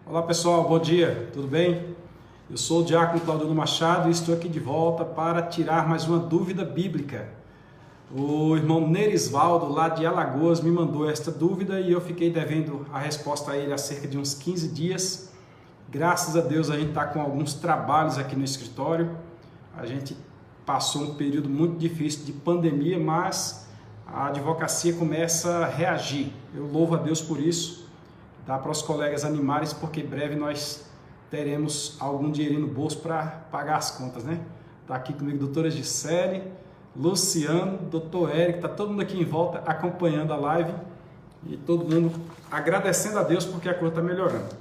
Olá pessoal, bom dia, tudo bem? Eu sou o Diácono Claudino Machado e estou aqui de volta para tirar mais uma dúvida bíblica. O irmão Nerisvaldo, lá de Alagoas, me mandou esta dúvida e eu fiquei devendo a resposta a ele há cerca de uns 15 dias. Graças a Deus a gente está com alguns trabalhos aqui no escritório. A gente passou um período muito difícil de pandemia, mas a advocacia começa a reagir. Eu louvo a Deus por isso. Dá para os colegas animarem, porque em breve nós teremos algum dinheirinho no bolso para pagar as contas, né? Está aqui comigo a doutora Gisele, Luciano, doutor Érico, está todo mundo aqui em volta acompanhando a live e todo mundo agradecendo a Deus porque a coisa está melhorando.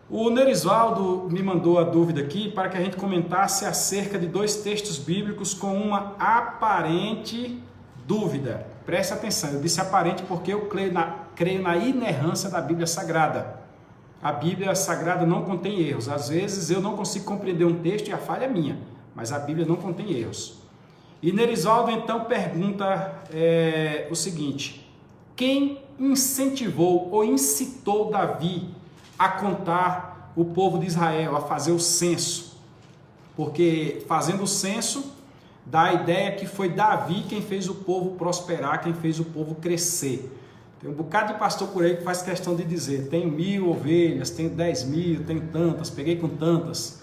O Nerisvaldo me mandou a dúvida aqui para que a gente comentasse acerca de dois textos bíblicos com uma aparente dúvida. Preste atenção, eu disse aparente porque eu creio na inerrância da Bíblia Sagrada. A Bíblia Sagrada não contém erros. Às vezes eu não consigo compreender um texto e a falha é minha, mas a Bíblia não contém erros. E Nerisvaldo então pergunta o seguinte: quem incentivou ou incitou Davi a contar o povo de Israel, a fazer o censo? Porque fazendo o censo dá a ideia que foi Davi quem fez o povo prosperar, quem fez o povo crescer. Tem um bocado de pastor por aí que faz questão de dizer: tenho 1000 ovelhas, tenho 10.000, tenho tantas, peguei com tantas.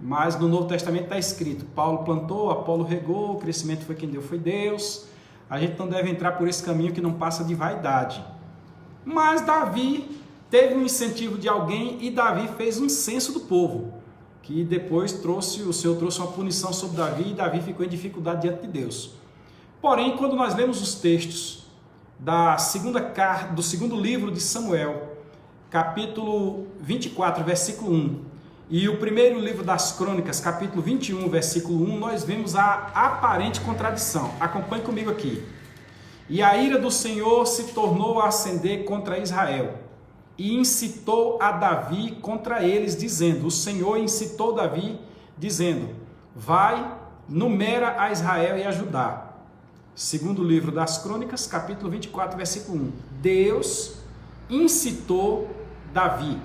Mas no Novo Testamento está escrito: Paulo plantou, Apolo regou, o crescimento foi quem deu, foi Deus. A gente não deve entrar por esse caminho que não passa de vaidade. Mas Davi teve um incentivo de alguém e Davi fez um censo do povo, que depois o Senhor trouxe uma punição sobre Davi e Davi ficou em dificuldade diante de Deus. Porém, quando nós lemos os textos do segundo livro de Samuel, capítulo 24, versículo 1, e o primeiro livro das Crônicas, capítulo 21, versículo 1, nós vemos a aparente contradição. Acompanhe comigo aqui. E a ira do Senhor se tornou a acender contra Israel, e incitou a Davi contra eles, dizendo: o Senhor incitou Davi, dizendo: vai, numera a Israel e a Judá. Segundo livro das Crônicas, capítulo 24, versículo 1. Deus incitou Davi.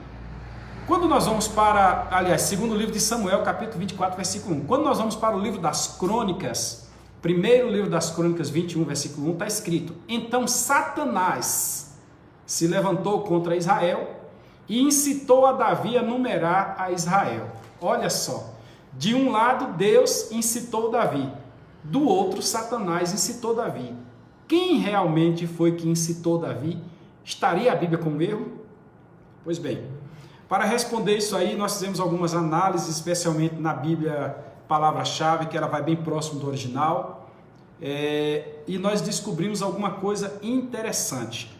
Quando nós vamos segundo livro de Samuel, capítulo 24, versículo 1. Quando nós vamos para o livro das Crônicas, primeiro livro das Crônicas, 21, versículo 1, está escrito: então Satanás se levantou contra Israel e incitou a Davi a numerar a Israel. Olha só, de um lado Deus incitou Davi, do outro Satanás incitou Davi. Quem realmente foi que incitou Davi? Estaria a Bíblia com erro? Pois bem, para responder isso aí nós fizemos algumas análises, especialmente na Bíblia palavra-chave, que ela vai bem próximo do original, e nós descobrimos alguma coisa interessante.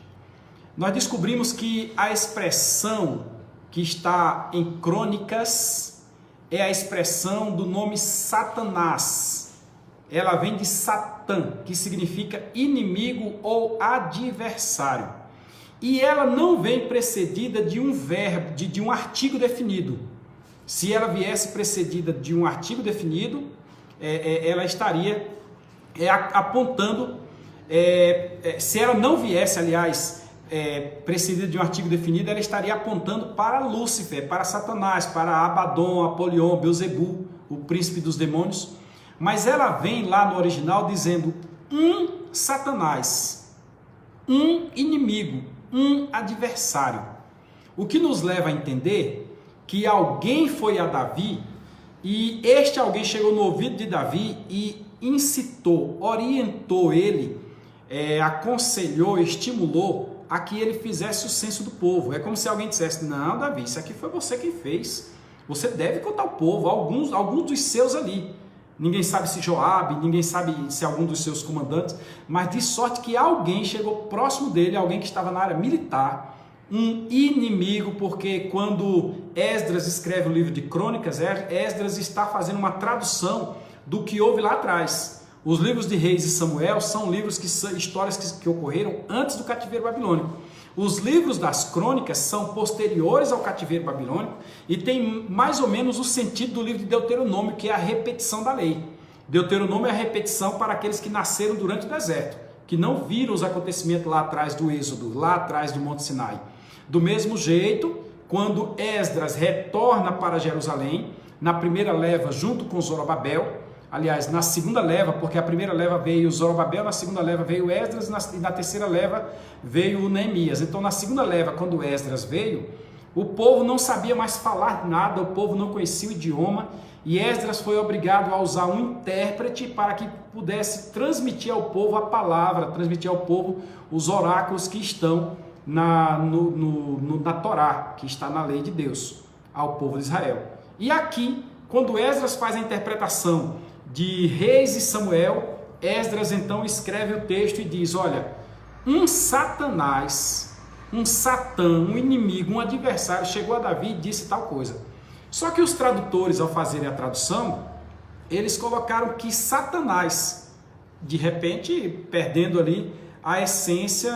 Nós descobrimos que a expressão que está em Crônicas é a expressão do nome Satanás. Ela vem de Satã, que significa inimigo ou adversário. E ela não vem precedida de um verbo, de um artigo definido. Se ela viesse precedida de um artigo definido, ela estaria apontando, se ela não viesse, aliás, precedida de um artigo definido, ela estaria apontando para Lúcifer, para Satanás, para Abaddon, Apolion, Beelzebul, o príncipe dos demônios. Mas ela vem lá no original dizendo um Satanás, um inimigo, um adversário. O que nos leva a entender que alguém foi a Davi e este alguém chegou no ouvido de Davi e incitou, orientou ele, aconselhou, estimulou a que ele fizesse o censo do povo. É como se alguém dissesse: não, Davi, isso aqui foi você quem fez, você deve contar o povo, alguns dos seus ali. Ninguém sabe se Joabe, ninguém sabe se algum dos seus comandantes, mas de sorte que alguém chegou próximo dele, alguém que estava na área militar, um inimigo, porque quando Esdras escreve o livro de Crônicas, Esdras está fazendo uma tradução do que houve lá atrás. Os livros de Reis e Samuel são livros que são histórias que ocorreram antes do cativeiro babilônico. Os livros das Crônicas são posteriores ao cativeiro babilônico e tem mais ou menos o sentido do livro de Deuteronômio, que é a repetição da lei. Deuteronômio é a repetição para aqueles que nasceram durante o deserto, que não viram os acontecimentos lá atrás do Êxodo, lá atrás do Monte Sinai. Do mesmo jeito quando Esdras retorna para Jerusalém, na primeira leva junto com Zorobabel, aliás, na segunda leva, porque a primeira leva veio Zorobabel, na segunda leva veio Esdras, e na terceira leva veio Neemias. Então, na segunda leva, quando Esdras veio, o povo não sabia mais falar nada, o povo não conhecia o idioma, e Esdras foi obrigado a usar um intérprete para que pudesse transmitir ao povo a palavra, transmitir ao povo os oráculos que estão na Torá, que está na lei de Deus, ao povo de Israel. E aqui, quando Esdras faz a interpretação de Reis e Samuel, Esdras então escreve o texto e diz: olha, um Satanás, um Satã, um inimigo, um adversário chegou a Davi e disse tal coisa. Só que os tradutores, ao fazerem a tradução, eles colocaram que Satanás, de repente, perdendo ali a essência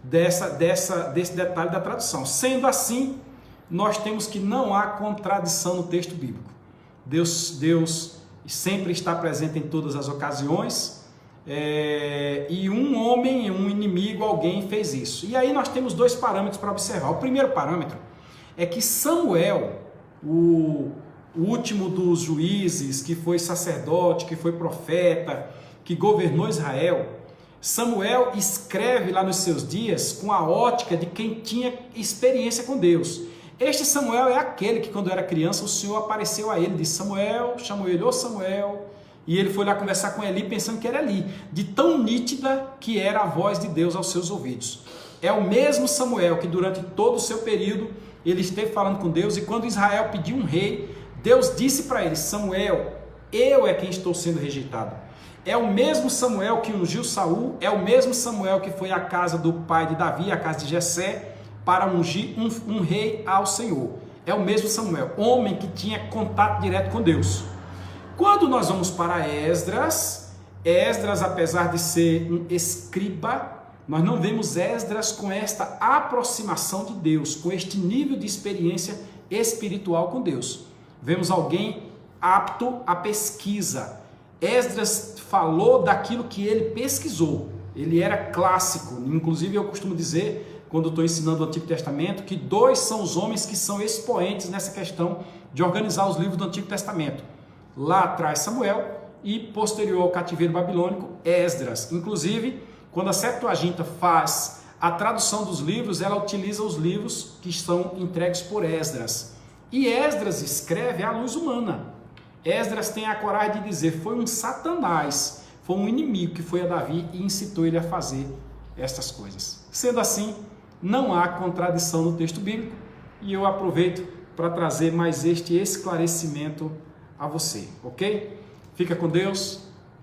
desse detalhe da tradução. Sendo assim, nós temos que não há contradição no texto bíblico. Deus sempre está presente em todas as ocasiões, e um homem, um inimigo, alguém fez isso. E aí nós temos dois parâmetros para observar. O primeiro parâmetro é que Samuel, o último dos juízes, que foi sacerdote, que foi profeta, que governou Israel, Samuel escreve lá nos seus dias com a ótica de quem tinha experiência com Deus. Este Samuel é aquele que, quando era criança, o Senhor apareceu a ele, disse: Samuel, chamou ele: ô Samuel, e ele foi lá conversar com Eli, pensando que era Eli, de tão nítida que era a voz de Deus aos seus ouvidos. É o mesmo Samuel que, durante todo o seu período, ele esteve falando com Deus, e quando Israel pediu um rei, Deus disse para ele: Samuel, eu é quem estou sendo rejeitado. É o mesmo Samuel que ungiu Saul, é o mesmo Samuel que foi à casa do pai de Davi, à casa de Jessé, para ungir um rei ao Senhor. É o mesmo Samuel, homem que tinha contato direto com Deus. Quando nós vamos para Esdras, apesar de ser um escriba, nós não vemos Esdras com esta aproximação de Deus, com este nível de experiência espiritual com Deus. Vemos alguém apto à pesquisa. Esdras falou daquilo que ele pesquisou. Ele era clássico. Inclusive, eu costumo dizer, quando estou ensinando o Antigo Testamento, que dois são os homens que são expoentes nessa questão de organizar os livros do Antigo Testamento. Lá atrás, Samuel, e posterior ao cativeiro babilônico, Esdras. Inclusive, quando a Septuaginta faz a tradução dos livros, ela utiliza os livros que estão entregues por Esdras. E Esdras escreve à luz humana. Esdras tem a coragem de dizer: foi um Satanás, foi um inimigo que foi a Davi e incitou ele a fazer estas coisas. Sendo assim, não há contradição no texto bíblico, e eu aproveito para trazer mais este esclarecimento a você, ok? Fica com Deus,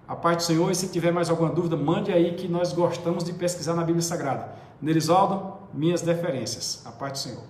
a paz do Senhor, e se tiver mais alguma dúvida, mande aí, que nós gostamos de pesquisar na Bíblia Sagrada. Nerisaldo, minhas deferências. A paz do Senhor.